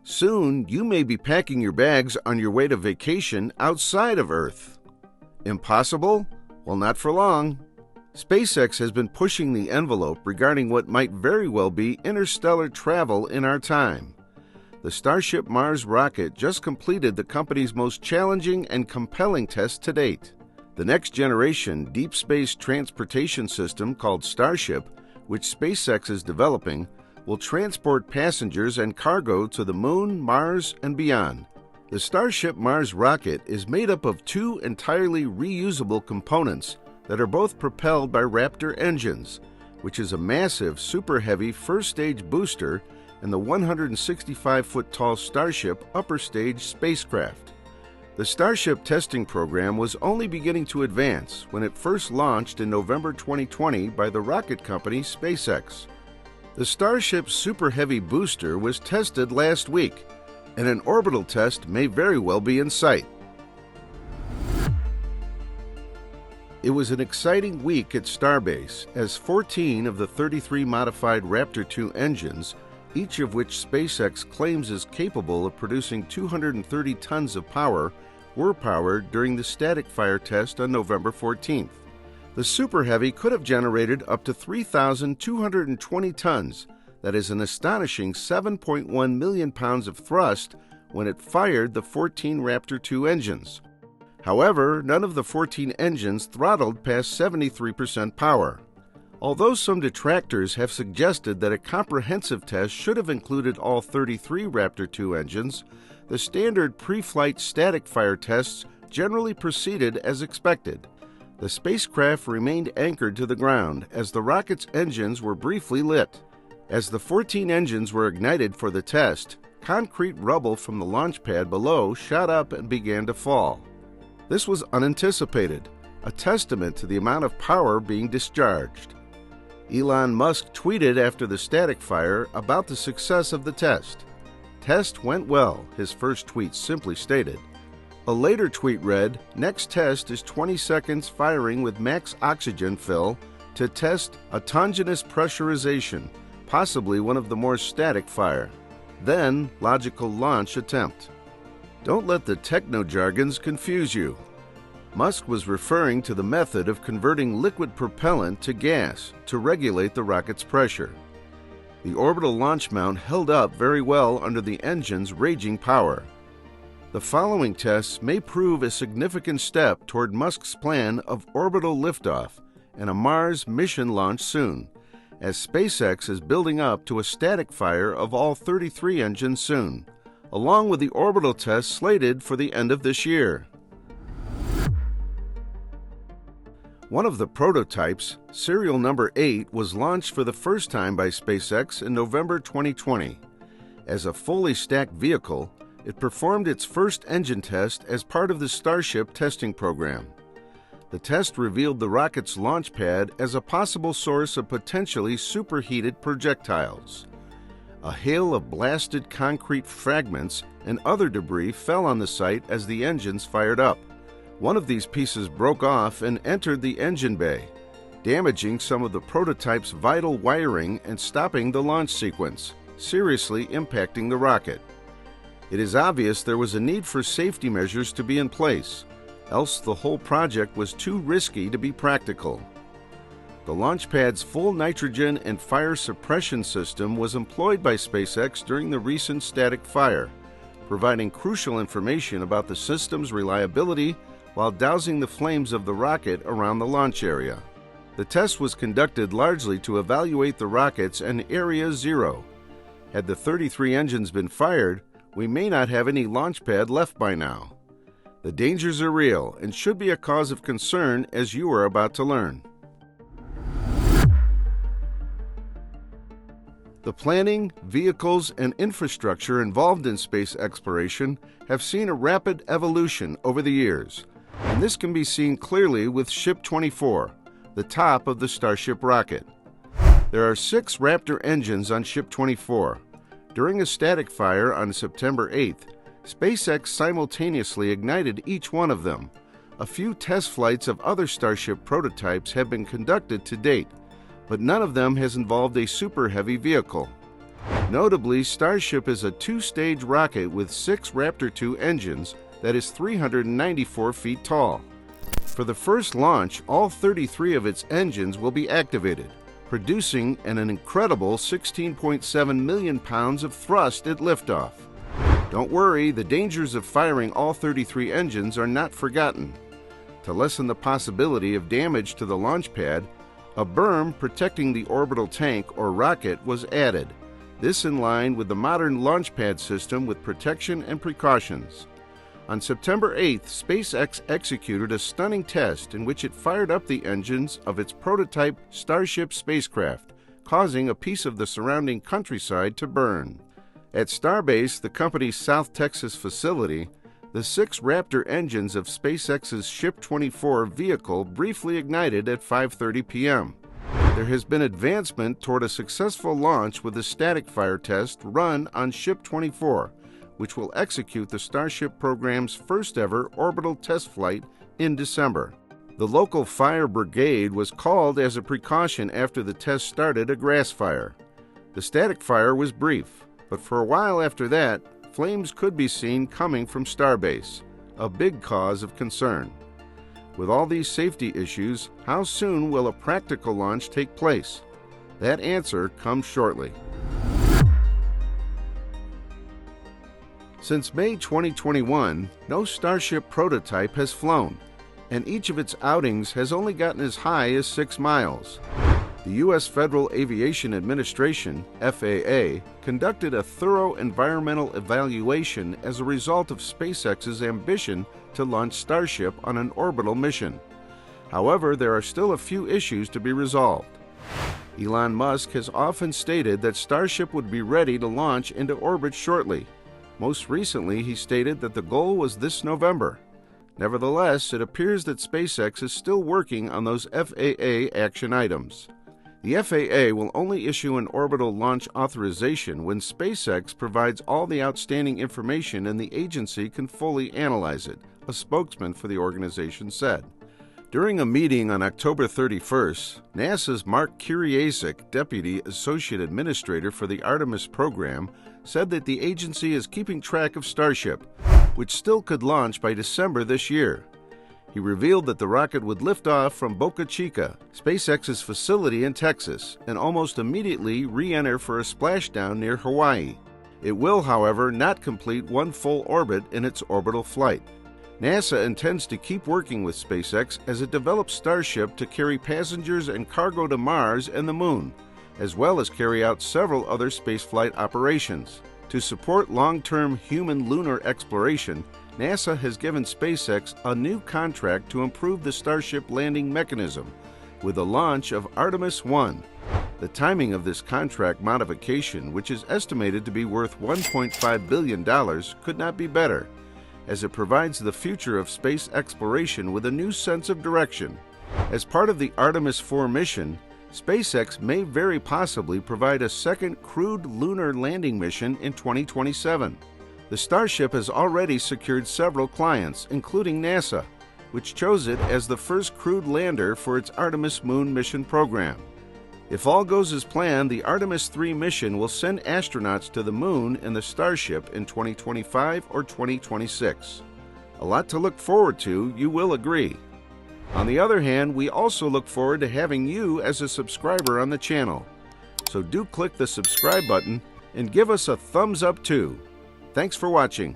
Soon, you may be packing your bags on your way to vacation outside of Earth. Impossible? Well, not for long. SpaceX has been pushing the envelope regarding what might very well be interstellar travel in our time. The Starship Mars rocket just completed the company's most challenging and compelling test to date. The next-generation deep space transportation system called Starship, which SpaceX is developing, will transport passengers and cargo to the Moon, Mars, and beyond. The Starship Mars rocket is made up of two entirely reusable components that are both propelled by Raptor engines, which is a massive Superheavy first-stage booster and the 165-foot-tall Starship upper-stage spacecraft. The Starship testing program was only beginning to advance when it first launched in November 2020 by the rocket company SpaceX. The Starship Superheavy booster was tested last week, and an orbital test may very well be in sight. It was an exciting week at starbase as 14 of the 33 modified Raptor 2 engines, each of which SpaceX claims is capable of producing 230 tons of power, were powered during the static fire test on November 14th. The Superheavy could have generated up to 3,220 tons, that is an astonishing 7.1 million pounds of thrust, when it fired the 14 Raptor 2 engines. However, none of the 14 engines throttled past 73% power. Although some detractors have suggested that a comprehensive test should have included all 33 Raptor 2 engines, the standard pre-flight static fire tests generally proceeded as expected. The spacecraft remained anchored to the ground as the rocket's engines were briefly lit. As the 14 engines were ignited for the test, concrete rubble from the launch pad below shot up and began to fall. This was unanticipated, a testament to the amount of power being discharged. Elon Musk tweeted after the static fire about the success of the test. "Test went well," his first tweet simply stated. A later tweet read, "Next test is 20 seconds firing with max oxygen fill to test autogenous pressurization, possibly one of the more static fire. Then, logical launch attempt." Don't let the techno-jargons confuse you. Musk was referring to the method of converting liquid propellant to gas to regulate the rocket's pressure. The orbital launch mount held up very well under the engine's raging power. The following tests may prove a significant step toward Musk's plan of orbital liftoff and a Mars mission launch soon, as SpaceX is building up to a static fire of all 33 engines soon, along with the orbital test slated for the end of this year. One of the prototypes, serial number 8, was launched for the first time by SpaceX in November 2020. As a fully stacked vehicle, it performed its first engine test as part of the Starship testing program. The test revealed the rocket's launch pad as a possible source of potentially superheated projectiles. A hail of blasted concrete fragments and other debris fell on the site as the engines fired up. One of these pieces broke off and entered the engine bay, damaging some of the prototype's vital wiring and stopping the launch sequence, seriously impacting the rocket. It is obvious there was a need for safety measures to be in place, else the whole project was too risky to be practical. The launch pad's full nitrogen and fire suppression system was employed by SpaceX during the recent static fire, providing crucial information about the system's reliability while dousing the flames of the rocket around the launch area. The test was conducted largely to evaluate the rockets and Area Zero. Had the 33 engines been fired, we may not have any launch pad left by now. The dangers are real and should be a cause of concern, as you are about to learn. The planning, vehicles, and infrastructure involved in space exploration have seen a rapid evolution over the years, and this can be seen clearly with Ship 24, the top of the Starship rocket. There are 6 Raptor engines on Ship 24. During a static fire on September 8th, SpaceX simultaneously ignited each one of them. A few test flights of other Starship prototypes have been conducted to date, but none of them has involved a Superheavy vehicle. Notably, Starship is a two-stage rocket with 6 Raptor 2 engines that is 394 feet tall. For the first launch, all 33 of its engines will be activated, producing an incredible 16.7 million pounds of thrust at liftoff. Don't worry, the dangers of firing all 33 engines are not forgotten. To lessen the possibility of damage to the launch pad, a berm protecting the orbital tank or rocket was added. This in line with the modern launch pad system with protection and precautions. On September 8th, SpaceX executed a stunning test in which it fired up the engines of its prototype Starship spacecraft, causing a piece of the surrounding countryside to burn. At Starbase, the company's South Texas facility, the 6 Raptor engines of SpaceX's Ship 24 vehicle briefly ignited at 5:30 p.m. There has been advancement toward a successful launch with a static fire test run on Ship 24, which will execute the Starship program's first-ever orbital test flight in December. The local fire brigade was called as a precaution after the test started a grass fire. The static fire was brief, but for a while after that, flames could be seen coming from Starbase, a big cause of concern. With all these safety issues, how soon will a practical launch take place? That answer comes shortly. Since May 2021, no Starship prototype has flown, and each of its outings has only gotten as high as 6 miles. The U.S. Federal Aviation Administration, FAA, conducted a thorough environmental evaluation as a result of SpaceX's ambition to launch Starship on an orbital mission. However, there are still a few issues to be resolved. Elon Musk has often stated that Starship would be ready to launch into orbit shortly. Most recently, he stated that the goal was this November. Nevertheless, it appears that SpaceX is still working on those FAA action items. The FAA will only issue an orbital launch authorization when SpaceX provides all the outstanding information and the agency can fully analyze it, a spokesman for the organization said. During a meeting on October 31st, NASA's Mark Kuriasik, Deputy Associate Administrator for the Artemis program, said that the agency is keeping track of Starship, which still could launch by December this year. He revealed that the rocket would lift off from Boca Chica, SpaceX's facility in Texas, and almost immediately re-enter for a splashdown near Hawaii. It will, however, not complete one full orbit in its orbital flight. NASA intends to keep working with SpaceX as it develops Starship to carry passengers and cargo to Mars and the Moon, as well as carry out several other spaceflight operations. To support long-term human lunar exploration, NASA has given SpaceX a new contract to improve the Starship landing mechanism with the launch of Artemis 1. The timing of this contract modification, which is estimated to be worth $1.5 billion, could not be better, as it provides the future of space exploration with a new sense of direction. As part of the Artemis 4 mission, SpaceX may very possibly provide a second crewed lunar landing mission in 2027. The Starship has already secured several clients, including NASA, which chose it as the first crewed lander for its Artemis Moon mission program. If all goes as planned, the Artemis 3 mission will send astronauts to the Moon in the Starship in 2025 or 2026. A lot to look forward to, you will agree. On the other hand, we also look forward to having you as a subscriber on the channel. So do click the subscribe button and give us a thumbs up too. Thanks for watching.